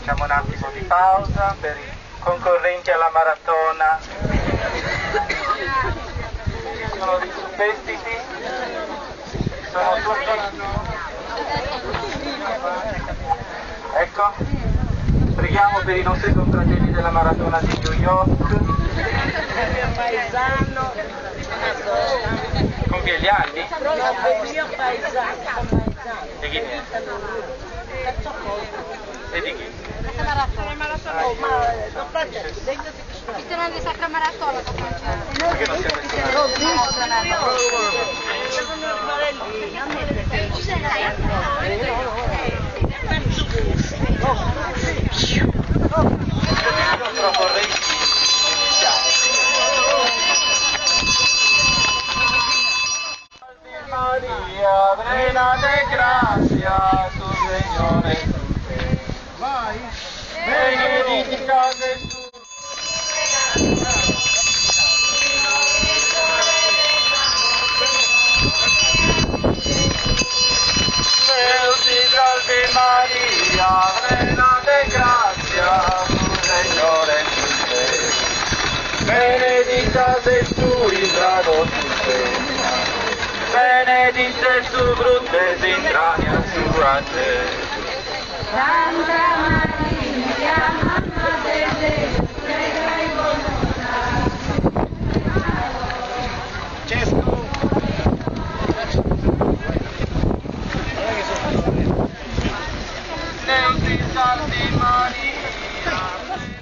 Facciamo un attimo di pausa per i concorrenti alla maratona. Sono dei superstiti, sono tutti. Ecco, preghiamo per i nostri confratelli della maratona di New York. Paesano, Compie gli anni? no, mio paesano. E chi è? E di chi? Oh, ma non faccio, Cristiano di Sacra Maratona. Perché non siete insieme? l'ho visto a New York. Maria, reina de gracia, tu Señor es usted. Benedicta Jesús. Salve María, reina de gracia, tu Señor es usted. Benedicta sei tu in grado tu sei. Benedicte su brutes intrania sua te. Santa Maria, Mamma de Dio, pregai con Neuti Santi Maria. Aspetta.